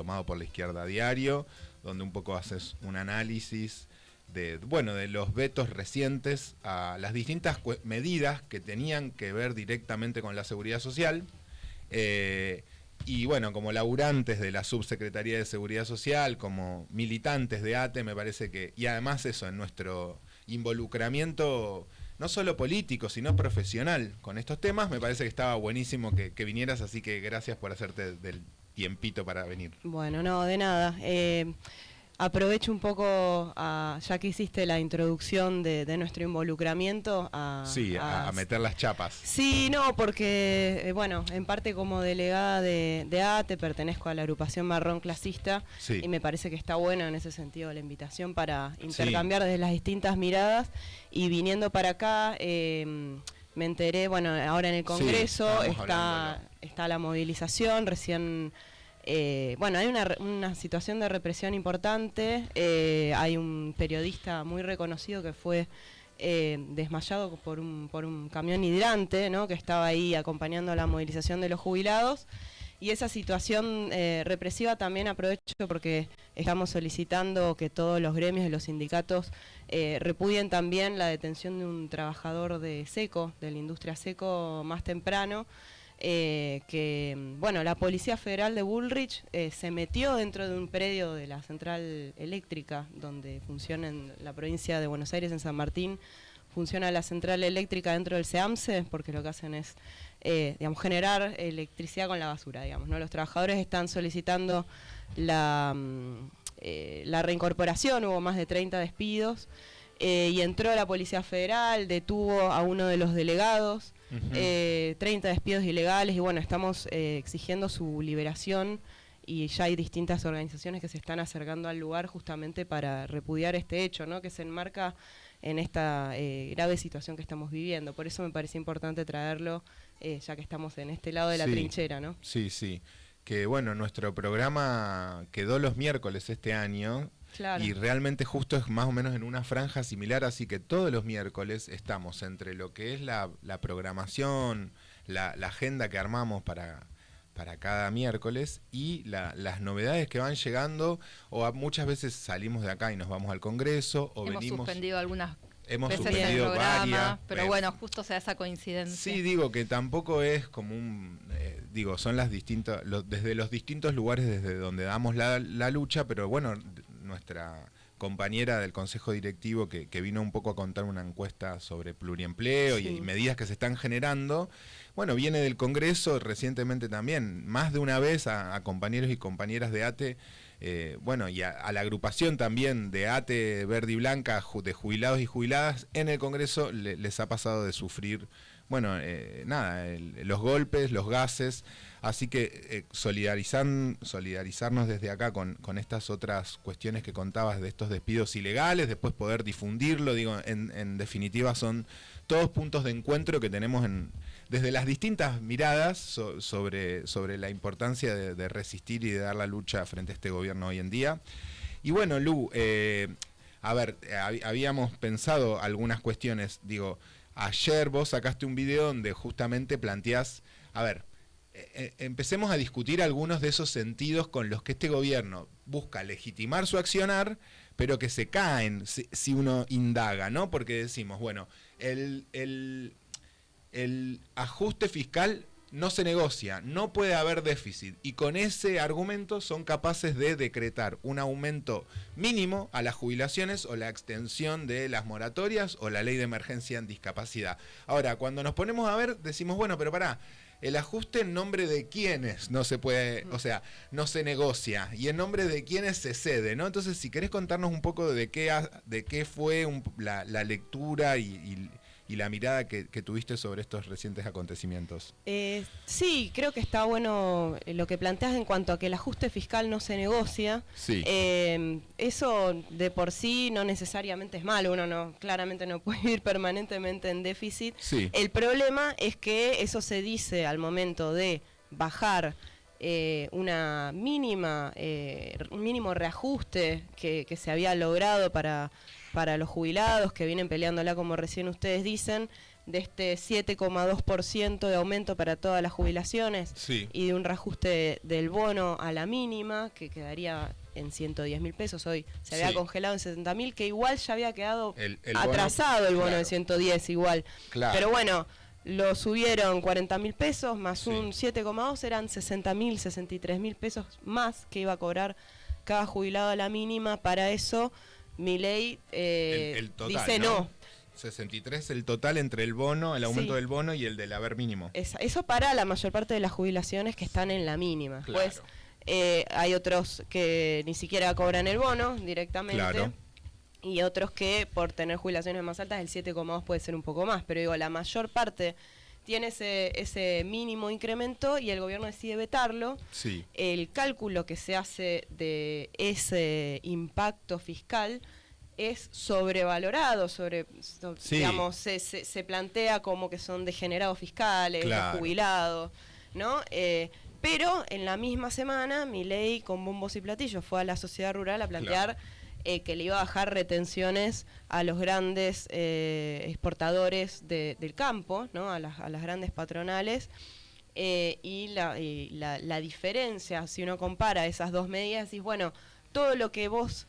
tomado por la izquierda a diario, donde un poco haces un análisis de los vetos recientes a las distintas medidas que tenían que ver directamente con la seguridad social. Y bueno, como laburantes de la Subsecretaría de Seguridad Social, como militantes de ATE, me parece que, y además eso, en nuestro involucramiento no solo político, sino profesional con estos temas, me parece que estaba buenísimo que vinieras, así que gracias por hacerte del tiempito para venir. Bueno, no, de nada. Aprovecho un poco, ya que hiciste la introducción de nuestro involucramiento, a meter las chapas. Sí, no, porque, en parte como delegada de ATE, pertenezco a la agrupación Marrón Clasista, sí. Y me parece que está bueno en ese sentido la invitación para intercambiar desde las distintas miradas, y viniendo para acá, me enteré, ahora en el Congreso está la movilización, recién... hay una situación de represión importante, hay un periodista muy reconocido que fue desmayado por un camión hidrante, ¿no?, que estaba ahí acompañando la movilización de los jubilados, y esa situación represiva también aprovecho porque estamos solicitando que todos los gremios y los sindicatos repudien también la detención de un trabajador de Seco, de la industria Seco, más temprano, la Policía Federal de Bullrich se metió dentro de un predio de la central eléctrica donde funciona en la provincia de Buenos Aires, en San Martín, funciona la central eléctrica dentro del SEAMSE, porque lo que hacen es generar electricidad con la basura, ¿no? Los trabajadores están solicitando la reincorporación, hubo más de 30 despidos, y entró la Policía Federal, detuvo a uno de los delegados, 30 despidos ilegales, y estamos exigiendo su liberación, y ya hay distintas organizaciones que se están acercando al lugar justamente para repudiar este hecho, ¿no?, que se enmarca en esta grave situación que estamos viviendo. Por eso me parece importante traerlo, ya que estamos en este lado de la trinchera, ¿no? Sí, que nuestro programa quedó los miércoles este año. Claro. Y realmente justo es más o menos en una franja similar, así que todos los miércoles estamos entre lo que es la programación, la agenda que armamos para cada miércoles y las novedades que van llegando, o muchas veces salimos de acá y nos vamos al Congreso, o hemos suspendido algunas veces el programa, varias, pero justo se da esa coincidencia. Sí, digo que tampoco es como un... son las distintas, desde los distintos lugares desde donde damos la lucha, pero nuestra compañera del Consejo Directivo que vino un poco a contar una encuesta sobre pluriempleo y medidas que se están generando, viene del Congreso recientemente también, más de una vez a compañeros y compañeras de ATE, y a la agrupación también de ATE Verde y Blanca, de jubilados y jubiladas, en el Congreso les ha pasado de sufrir los golpes, los gases, así que solidarizarnos desde acá con estas otras cuestiones que contabas de estos despidos ilegales, después poder difundirlo, en definitiva son todos puntos de encuentro que tenemos desde las distintas miradas sobre la importancia de resistir y de dar la lucha frente a este gobierno hoy en día. Y Lu, habíamos pensado algunas cuestiones, ayer vos sacaste un video donde justamente planteás, empecemos a discutir algunos de esos sentidos con los que este gobierno busca legitimar su accionar, pero que se caen si uno indaga, ¿no? Porque decimos, el ajuste fiscal no se negocia, no puede haber déficit, y con ese argumento son capaces de decretar un aumento mínimo a las jubilaciones o la extensión de las moratorias o la ley de emergencia en discapacidad. Ahora, cuando nos ponemos a ver, decimos, pero pará, el ajuste en nombre de quiénes no se puede, no se negocia, y en nombre de quiénes se cede, ¿no? Entonces, si querés contarnos un poco de qué fue la lectura y la mirada que tuviste sobre estos recientes acontecimientos. Sí, creo que está bueno lo que planteas en cuanto a que el ajuste fiscal no se negocia. Sí. Eso de por sí no necesariamente es malo, uno claramente no puede vivir permanentemente en déficit. Sí. El problema es que eso se dice al momento de bajar un mínimo reajuste que se había logrado para los jubilados que vienen peleándola, como recién ustedes dicen, de este 7,2% de aumento para todas las jubilaciones y de un reajuste del bono a la mínima, que quedaría en 110.000 pesos, hoy se había congelado en 70.000, que igual ya había quedado el atrasado bono, el bono de 110 igual. Pero bueno, lo subieron 40.000 pesos, más un 7,2, eran 60.000, 63.000 pesos más que iba a cobrar cada jubilado a la mínima. Para eso, Milei dice no. 63 el total entre el bono, el aumento del bono y el del haber mínimo. Eso para la mayor parte de las jubilaciones que están en la mínima. Pues hay otros que ni siquiera cobran el bono directamente. Y otros que por tener jubilaciones más altas el 7,2 puede ser un poco más. Pero digo, la mayor parte tiene ese mínimo incremento y el gobierno decide vetarlo. El cálculo que se hace de ese impacto fiscal es sobrevalorado, digamos, se plantea como que son degenerados fiscales, los jubilados, ¿no? Pero en la misma semana, Milei con bombos y platillos fue a la sociedad rural a plantear que le iba a bajar retenciones a los grandes exportadores del campo, ¿no? A las grandes patronales. Y la diferencia, si uno compara esas dos medidas, decís, bueno, todo lo que vos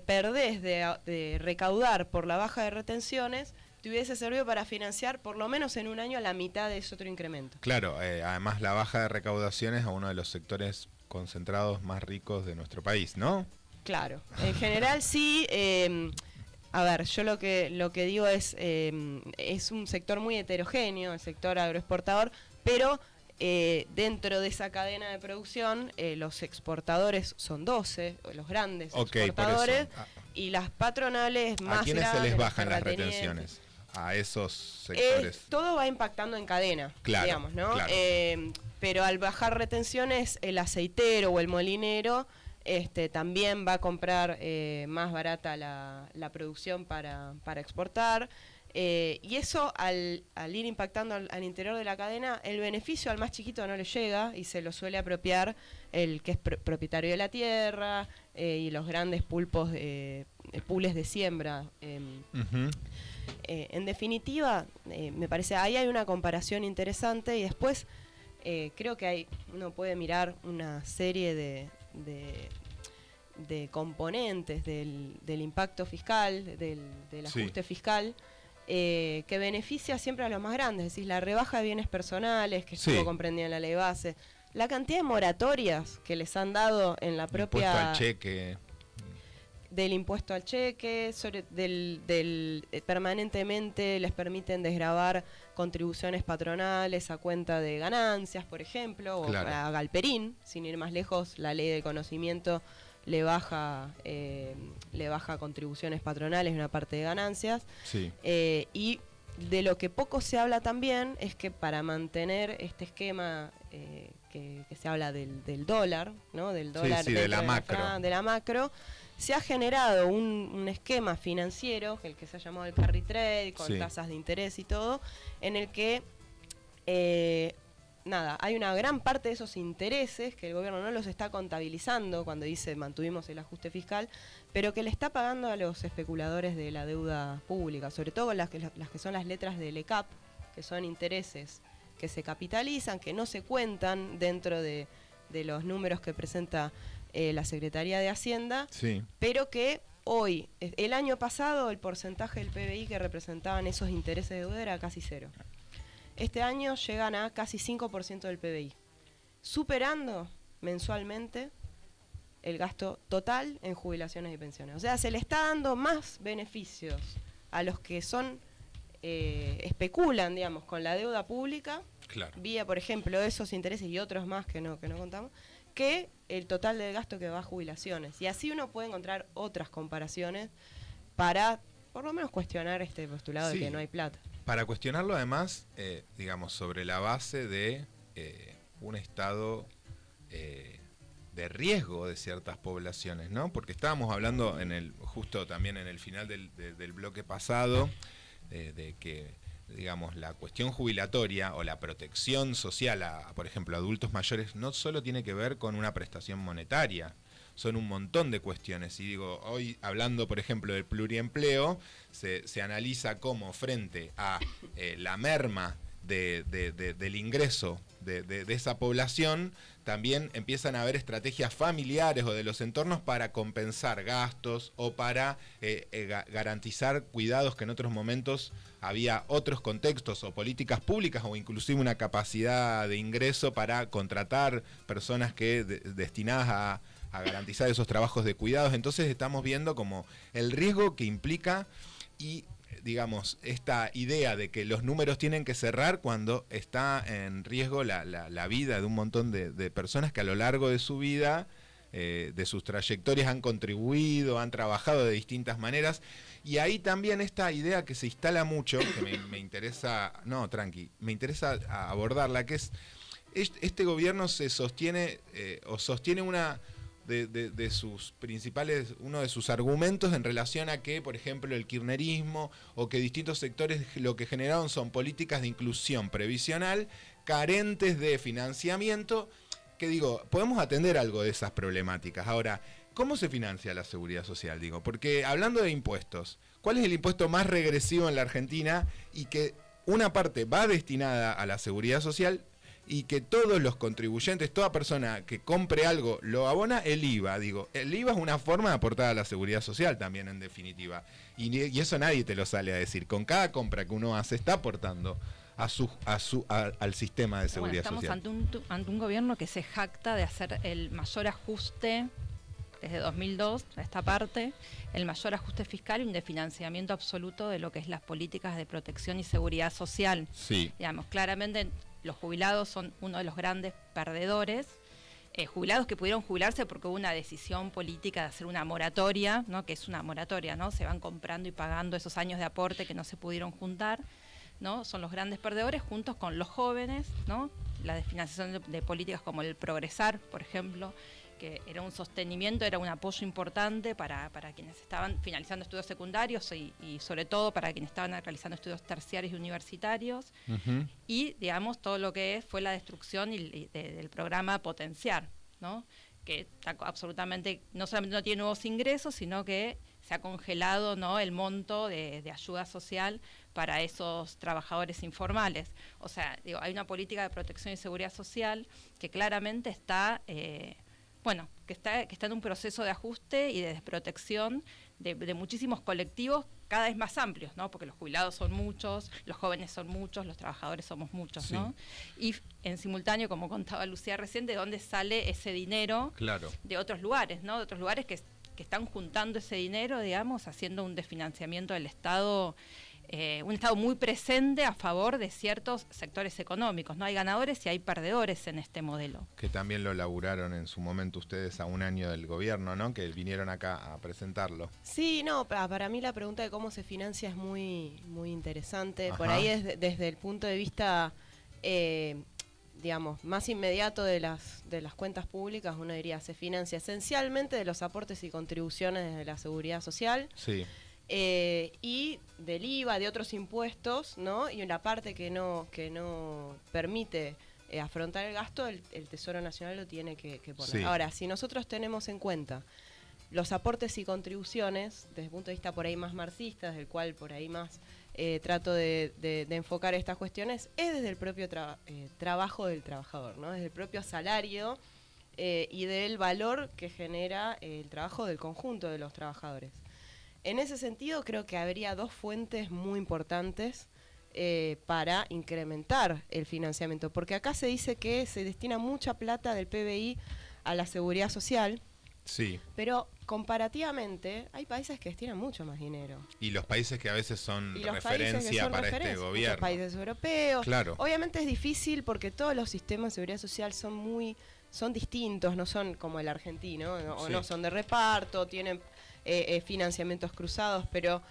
perdés de recaudar por la baja de retenciones te hubiese servido para financiar por lo menos en un año la mitad de ese otro incremento. Claro, además la baja de recaudaciones a uno de los sectores concentrados más ricos de nuestro país, ¿no? Claro, en general sí. A ver, yo lo que digo es un sector muy heterogéneo, el sector agroexportador, pero dentro de esa cadena de producción, los exportadores son 12, los grandes exportadores, y las patronales más grandes. ¿A quiénes se les bajan las retenciones? A esos sectores. Todo va impactando en cadena, digamos, ¿no? Pero al bajar retenciones, el aceitero o el molinero también va a comprar más barata la producción para exportar. Y eso, al ir impactando al interior de la cadena, el beneficio al más chiquito no le llega y se lo suele apropiar el que es propietario de la tierra y los grandes pools de siembra. En definitiva, me parece, ahí hay una comparación interesante y después creo que uno puede mirar una serie de componentes del impacto fiscal, del ajuste fiscal, que beneficia siempre a los más grandes, es decir, la rebaja de bienes personales, que estuvo comprendida en la ley base, la cantidad de moratorias que les han dado en la propia... Impuesto al cheque. Del impuesto al cheque, permanentemente les permiten desgravar contribuciones patronales a cuenta de ganancias, por ejemplo, o a Galperín, sin ir más lejos, la ley del conocimiento le baja contribuciones patronales, una parte de ganancias. Y de lo que poco se habla también es que para mantener este esquema que se habla del dólar, ¿no? Del dólar de la macro, se ha generado un esquema financiero, el que se ha llamado el carry trade, con tasas de interés y todo, en el que hay una gran parte de esos intereses que el gobierno no los está contabilizando cuando dice mantuvimos el ajuste fiscal, pero que le está pagando a los especuladores de la deuda pública, sobre todo las que son las letras del ECAP, que son intereses que se capitalizan, que no se cuentan dentro de los números que presenta la Secretaría de Hacienda, pero que hoy, el año pasado, el porcentaje del PBI que representaban esos intereses de deuda era casi cero. Este año llegan a casi 5% del PBI, superando mensualmente el gasto total en jubilaciones y pensiones. O sea, se le está dando más beneficios a los que especulan, digamos, con la deuda pública, vía, por ejemplo, esos intereses y otros más que no contamos, que el total del gasto que va a jubilaciones. Y así uno puede encontrar otras comparaciones para, por lo menos, cuestionar este postulado de que no hay plata. Para cuestionarlo, además, digamos, sobre la base de un estado de riesgo de ciertas poblaciones, ¿no? Porque estábamos hablando justo también en el final del bloque pasado, de que, digamos, la cuestión jubilatoria o la protección social a, por ejemplo, adultos mayores no solo tiene que ver con una prestación monetaria. son un montón de cuestiones. Y digo, hoy hablando, por ejemplo, del pluriempleo, se analiza cómo frente a la merma del ingreso de esa población, también empiezan a haber estrategias familiares o de los entornos para compensar gastos o para garantizar cuidados que en otros momentos había otros contextos o políticas públicas o inclusive una capacidad de ingreso para contratar personas que destinadas a garantizar esos trabajos de cuidados. Entonces estamos viendo como el riesgo que implica y digamos, esta idea de que los números tienen que cerrar cuando está en riesgo la vida de un montón de personas que a lo largo de su vida, de sus trayectorias han contribuido, han trabajado de distintas maneras. Y ahí también esta idea que se instala mucho, que me interesa, me interesa abordarla, que es, este gobierno se sostiene, o sostiene una de sus principales, uno de sus argumentos en relación a que, por ejemplo, el kirchnerismo o que distintos sectores lo que generaron son políticas de inclusión previsional carentes de financiamiento, que digo, podemos atender algo de esas problemáticas. Ahora, ¿cómo se financia la seguridad social? Digo, porque hablando de impuestos, ¿cuál es el impuesto más regresivo en la Argentina y que una parte va destinada a la seguridad social y que todos los contribuyentes, toda persona que compre algo, lo abona? El IVA. Digo, el IVA es una forma de aportar a la seguridad social también, en definitiva. Y eso nadie te lo sale a decir. Con cada compra que uno hace, está aportando al sistema de seguridad social. Estamos ante un gobierno que se jacta de hacer el mayor ajuste desde 2002 a esta parte, el mayor ajuste fiscal y un desfinanciamiento absoluto de lo que es las políticas de protección y seguridad social. Sí. Digamos, claramente los jubilados son uno de los grandes perdedores. Jubilados que pudieron jubilarse porque hubo una decisión política de hacer una moratoria, ¿no? Que es una moratoria, ¿no? Se van comprando y pagando esos años de aporte que no se pudieron juntar, ¿no? Son los grandes perdedores juntos con los jóvenes, ¿no? La desfinanciación de políticas como el Progresar, por ejemplo, que era un sostenimiento, era un apoyo importante para quienes estaban finalizando estudios secundarios y sobre todo para quienes estaban realizando estudios terciarios y universitarios. Uh-huh. Y, digamos, todo lo que fue la destrucción del programa Potenciar, ¿no? Que está absolutamente, no solamente no tiene nuevos ingresos, sino que se ha congelado, ¿no?, el monto de ayuda social para esos trabajadores informales. O sea, digo, hay una política de protección y seguridad social que claramente está... que está en un proceso de ajuste y de desprotección de muchísimos colectivos cada vez más amplios, ¿no? Porque los jubilados son muchos, los jóvenes son muchos, los trabajadores somos muchos, sí, ¿no? Y en simultáneo, como contaba Lucía recién, ¿de dónde sale ese dinero? Claro. De otros lugares, ¿no? De otros lugares que están juntando ese dinero, digamos, haciendo un desfinanciamiento del Estado, un Estado muy presente a favor de ciertos sectores económicos, ¿no? Hay ganadores y hay perdedores en este modelo. Que también lo laburaron en su momento ustedes a un año del gobierno, ¿no? Que vinieron acá a presentarlo. Sí, no, para mí la pregunta de cómo se financia es muy, muy interesante. Ajá. Por ahí desde el punto de vista, digamos, más inmediato de las cuentas públicas, uno diría, se financia esencialmente de los aportes y contribuciones de la seguridad social. Sí. Y del IVA, de otros impuestos, ¿no? Y una parte que no permite afrontar el gasto, el Tesoro Nacional lo tiene que poner. Sí. Ahora, si nosotros tenemos en cuenta los aportes y contribuciones, desde el punto de vista por ahí más marxista, desde el cual por ahí más trato de enfocar estas cuestiones, es desde el propio trabajo del trabajador, ¿no? Desde el propio salario y del valor que genera el trabajo del conjunto de los trabajadores. En ese sentido, creo que habría dos fuentes muy importantes para incrementar el financiamiento, porque acá se dice que se destina mucha plata del PBI a la seguridad social, sí, pero comparativamente hay países que destinan mucho más dinero. Y los países que a veces son referencia para este gobierno. Los países europeos. Claro. Obviamente es difícil porque todos los sistemas de seguridad social son distintos, no son como el argentino, o sí, no son de reparto, tienen financiamientos cruzados, pero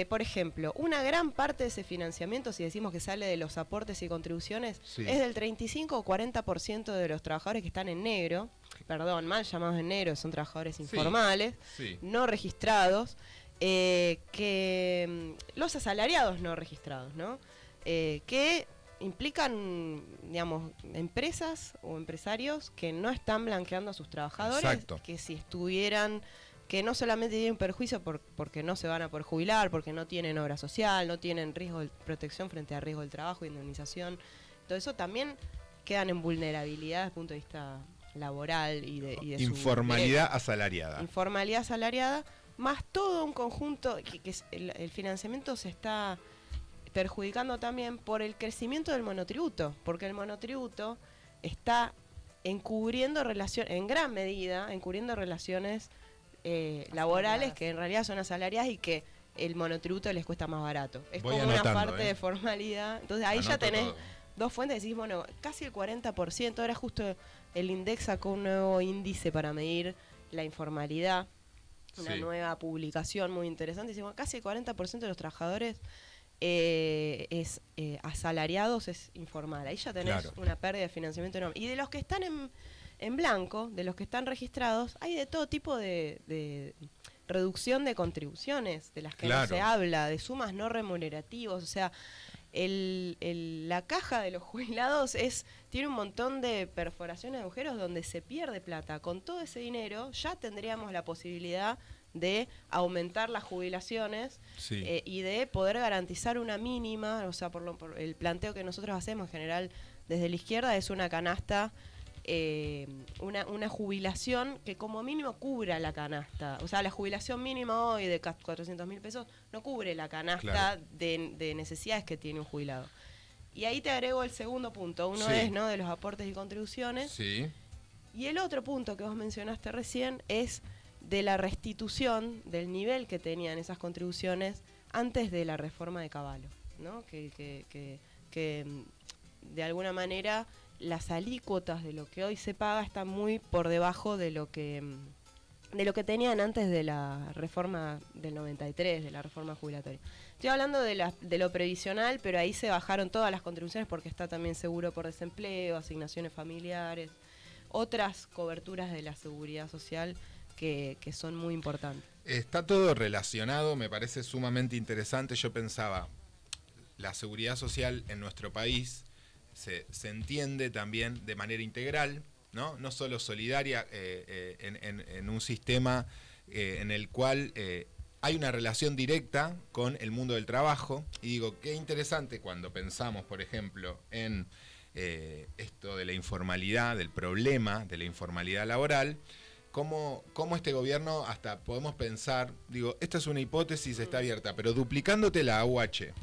por ejemplo, una gran parte de ese financiamiento, si decimos que sale de los aportes y contribuciones, sí, es del 35 o 40% de los trabajadores que están en negro, mal llamados en negro, son trabajadores informales, sí, no registrados, que los asalariados no registrados, ¿no? Que implican, digamos, empresas o empresarios que no están blanqueando a sus trabajadores, Exacto. que si estuvieran, que no solamente tienen perjuicio porque no se van a poder jubilar, porque no tienen obra social, no tienen riesgo de protección frente a riesgo del trabajo, indemnización, todo eso también quedan en vulnerabilidad desde el punto de vista laboral y de informalidad asalariada. Informalidad asalariada, más todo un conjunto que el financiamiento se está perjudicando también por el crecimiento del monotributo, porque el monotributo está encubriendo en gran medida, encubriendo relaciones laborales que en realidad son asalariadas y que el monotributo les cuesta más barato. Es Voy como una anotando, parte de formalidad. Entonces ahí Anoto ya tenés todo. dos fuentes, decís, bueno, casi el 40%, ahora justo el INDEC sacó un nuevo índice para medir la informalidad, una nueva publicación muy interesante, decimos, casi el 40% de los trabajadores asalariados es informal. Ahí ya tenés una pérdida de financiamiento enorme. Y de los que están en blanco, de los que están registrados, hay de todo tipo de reducción de contribuciones, de las que no se habla, de sumas no remunerativos, o sea, la caja de los jubilados tiene un montón de perforaciones de agujeros donde se pierde plata. Con todo ese dinero ya tendríamos la posibilidad de aumentar las jubilaciones y de poder garantizar una mínima, o sea, por el planteo que nosotros hacemos en general desde la izquierda es una canasta, una jubilación que como mínimo cubra la canasta. O sea, la jubilación mínima hoy de 400.000 pesos no cubre la canasta de necesidades que tiene un jubilado. Y ahí te agrego el segundo punto. Uno es, ¿no?, de los aportes y contribuciones. Sí. Y el otro punto que vos mencionaste recién es de la restitución del nivel que tenían esas contribuciones antes de la reforma de Cavallo, ¿no? Que de alguna manera las alícuotas de lo que hoy se paga están muy por debajo de lo que tenían antes de la reforma del 93, de la reforma jubilatoria. Estoy hablando de lo previsional, pero ahí se bajaron todas las contribuciones porque está también seguro por desempleo, asignaciones familiares, otras coberturas de la seguridad social que son muy importantes. Está todo relacionado, me parece sumamente interesante. Yo pensaba, la seguridad social en nuestro país se entiende también de manera integral, no solo solidaria, en un sistema en el cual hay una relación directa con el mundo del trabajo. Y digo, qué interesante cuando pensamos, por ejemplo, en esto de la informalidad, del problema de la informalidad laboral, cómo este gobierno, hasta podemos pensar, digo, esta es una hipótesis, está abierta, pero duplicándote la AUH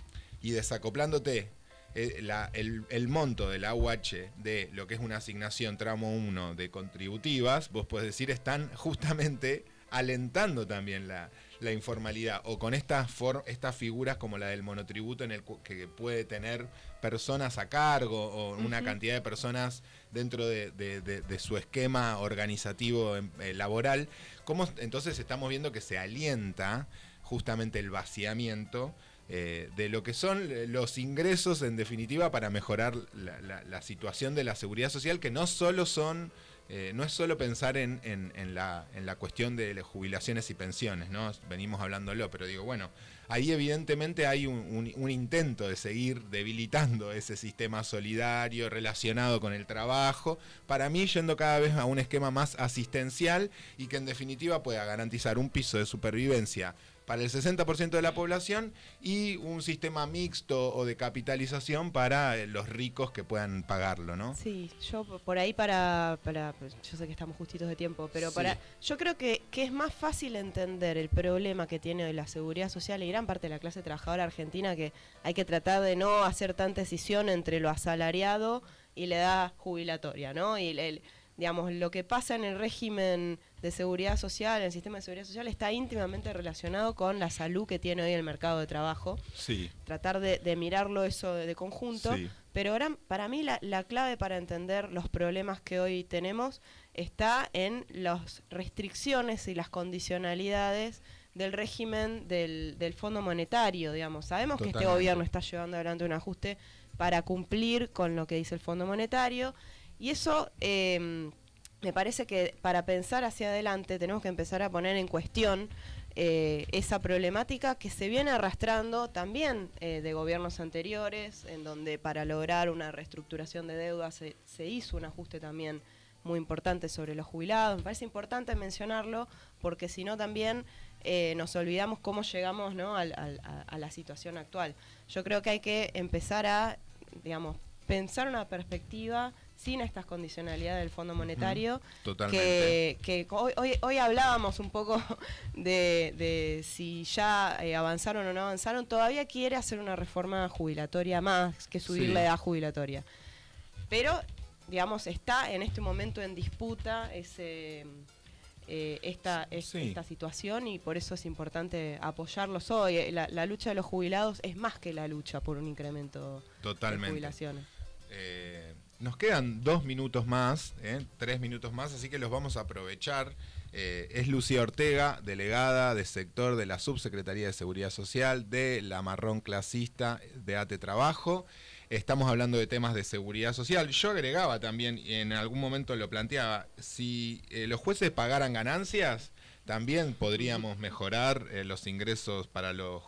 y desacoplándote el monto de la AUH de lo que es una asignación tramo 1 de contributivas, vos podés decir, están justamente alentando también la informalidad, o con estas figuras como la del monotributo que puede tener personas a cargo o una cantidad de personas dentro de su esquema organizativo laboral. ¿Cómo entonces estamos viendo que se alienta justamente el vaciamiento de lo que son los ingresos, en definitiva, para mejorar la situación de la seguridad social, que no solo son no es solo pensar en la cuestión de las jubilaciones y pensiones, ¿no? Venimos hablándolo, pero digo, bueno, ahí evidentemente hay un intento de seguir debilitando ese sistema solidario relacionado con el trabajo, para mí yendo cada vez a un esquema más asistencial y que en definitiva pueda garantizar un piso de supervivencia para el 60% de la población y un sistema mixto o de capitalización para los ricos que puedan pagarlo, ¿no? Sí, yo por ahí yo sé que estamos justitos de tiempo, pero yo creo que es más fácil entender el problema que tiene hoy la seguridad social y gran parte de la clase trabajadora argentina, que hay que tratar de no hacer tanta decisión entre lo asalariado y la edad jubilatoria, ¿no? Y digamos, lo que pasa en el régimen de seguridad social, en el sistema de seguridad social, está íntimamente relacionado con la salud que tiene hoy el mercado de trabajo. Sí. Tratar de mirarlo eso de conjunto. Sí. Pero para mí la clave para entender los problemas que hoy tenemos está en las restricciones y las condicionalidades del régimen del Fondo Monetario, digamos. Sabemos Totalmente. Que este gobierno está llevando adelante un ajuste para cumplir con lo que dice el Fondo Monetario. Y eso me parece que para pensar hacia adelante tenemos que empezar a poner en cuestión esa problemática que se viene arrastrando también de gobiernos anteriores, en donde para lograr una reestructuración de deuda se hizo un ajuste también muy importante sobre los jubilados. Me parece importante mencionarlo porque si no también nos olvidamos cómo llegamos, ¿no?, a la situación actual. Yo creo que hay que empezar a, digamos, pensar una perspectiva sin estas condicionalidades del Fondo Monetario. Totalmente. Que hoy hablábamos un poco de si ya avanzaron o no avanzaron. Todavía quiere hacer una reforma jubilatoria más que subir la edad jubilatoria. Pero, digamos, está en este momento en disputa esta situación y por eso es importante apoyarlos hoy. La lucha de los jubilados es más que la lucha por un incremento de jubilaciones. Nos quedan 2 minutos más, 3 minutos más, así que los vamos a aprovechar. Es Lucía Ortega, delegada de sector de la Subsecretaría de Seguridad Social de la Marrón Clasista de ATE Trabajo. Estamos hablando de temas de seguridad social. Yo agregaba también, y en algún momento lo planteaba, si los jueces pagaran ganancias, también podríamos mejorar los ingresos para los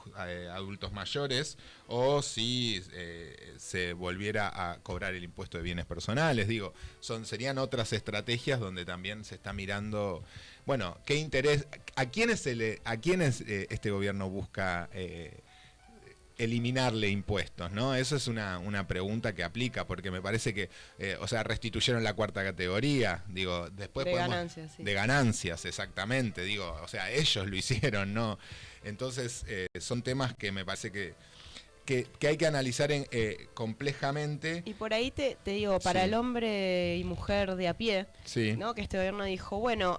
adultos mayores, o si se volviera a cobrar el impuesto de bienes personales. Digo, serían otras estrategias donde también se está mirando, bueno, qué interés, a quiénes este gobierno busca eliminarle impuestos, ¿no? Eso es una pregunta que aplica, porque me parece que, restituyeron la cuarta categoría, digo, después de ganancias, sí. De ganancias, exactamente, digo, o sea, ellos lo hicieron, ¿no? Entonces, son temas que me parece que hay que analizar complejamente. Y por ahí te digo, para el hombre y mujer de a pie, ¿no?, que este gobierno dijo, bueno,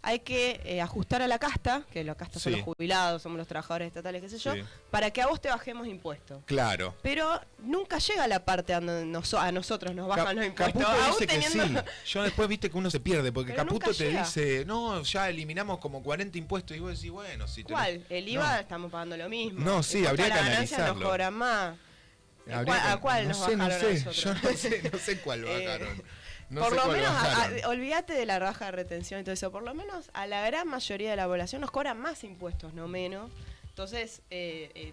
hay que ajustar a la casta, que la casta son los jubilados, somos los trabajadores estatales, qué sé yo, para que a vos te bajemos impuestos. Claro. Pero nunca llega la parte donde a nosotros nos bajan los impuestos. Caputo dice que sí. Yo después viste que uno se pierde, porque pero Caputo te dice, no, ya eliminamos como 40 impuestos, y vos decís, bueno, si ¿cuál? El IVA estamos pagando lo mismo. No, sí, habría que analizarlo. Nos cobran más. ¿A cuál nos bajaron a nosotros? Yo no sé cuál bajaron. Por lo menos, olvídate de la baja de retención y todo eso, por lo menos a la gran mayoría de la población nos cobran más impuestos, no menos. Entonces,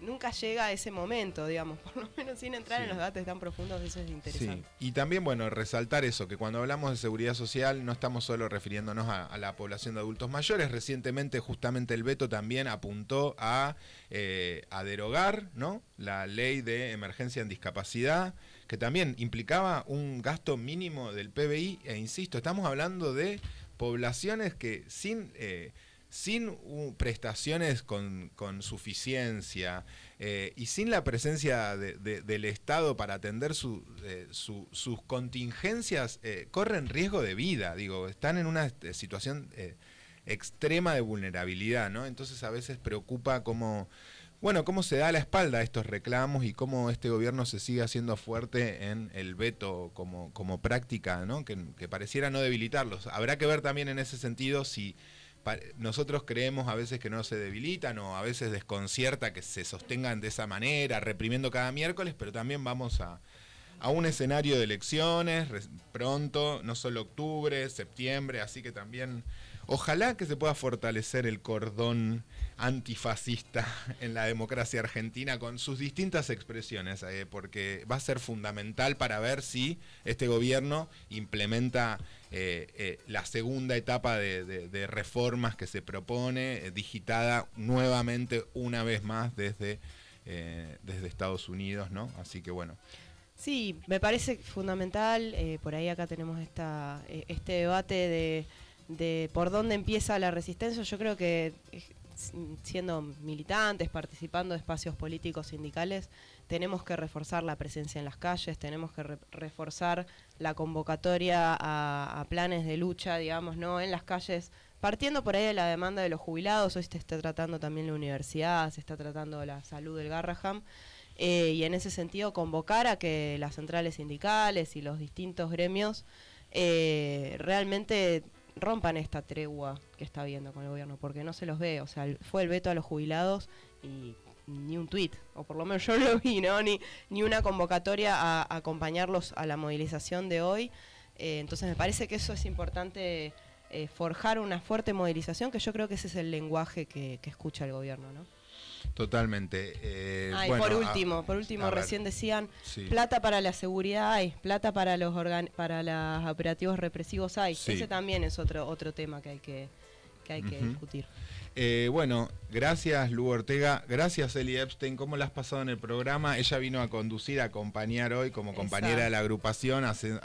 nunca llega a ese momento, digamos, por lo menos sin entrar en los datos tan profundos, eso es interesante. Sí. Y también, bueno, resaltar eso, que cuando hablamos de seguridad social no estamos solo refiriéndonos a la población de adultos mayores. Recientemente, justamente, el veto también apuntó a derogar, ¿no?, la ley de emergencia en discapacidad, que también implicaba un gasto mínimo del PBI, e insisto, estamos hablando de poblaciones que sin prestaciones con suficiencia y sin la presencia del Estado para atender sus contingencias, corren riesgo de vida, digo, están en una situación extrema de vulnerabilidad, ¿no? Entonces a veces preocupa cómo se da la espalda a estos reclamos y cómo este gobierno se sigue haciendo fuerte en el veto como práctica, ¿no?, que pareciera no debilitarlos. Habrá que ver también en ese sentido si nosotros creemos a veces que no se debilitan, o a veces desconcierta que se sostengan de esa manera, reprimiendo cada miércoles, pero también vamos a un escenario de elecciones pronto, no solo octubre, septiembre, así que también ojalá que se pueda fortalecer el cordón antifascista en la democracia argentina con sus distintas expresiones, porque va a ser fundamental para ver si este gobierno implementa la segunda etapa de reformas que se propone, digitada nuevamente una vez más desde Estados Unidos, ¿no? Así que bueno. Sí, me parece fundamental, por ahí acá tenemos este debate de por dónde empieza la resistencia. Yo creo que siendo militantes, participando de espacios políticos sindicales, tenemos que reforzar la presencia en las calles, tenemos que reforzar la convocatoria a planes de lucha, digamos, ¿no?, en las calles, partiendo por ahí de la demanda de los jubilados. Hoy se está tratando también la universidad, se está tratando la salud del Garraham, y en ese sentido convocar a que las centrales sindicales y los distintos gremios realmente rompan esta tregua que está habiendo con el gobierno, porque no se los ve. O sea, fue el veto a los jubilados y ni un tuit, o por lo menos yo lo vi, ¿no? Ni una convocatoria a acompañarlos a la movilización de hoy. Entonces me parece que eso es importante forjar una fuerte movilización, que yo creo que ese es el lenguaje que escucha el gobierno, ¿no? Totalmente. Y por último recién decían, sí, plata para la seguridad hay, plata para los operativos represivos hay. Sí. Ese también es otro tema que hay que discutir. Bueno, gracias Lu Ortega, gracias Eli Epstein. ¿Cómo la has pasado en el programa? Ella vino a conducir, a acompañar hoy como compañera de la agrupación, haciendo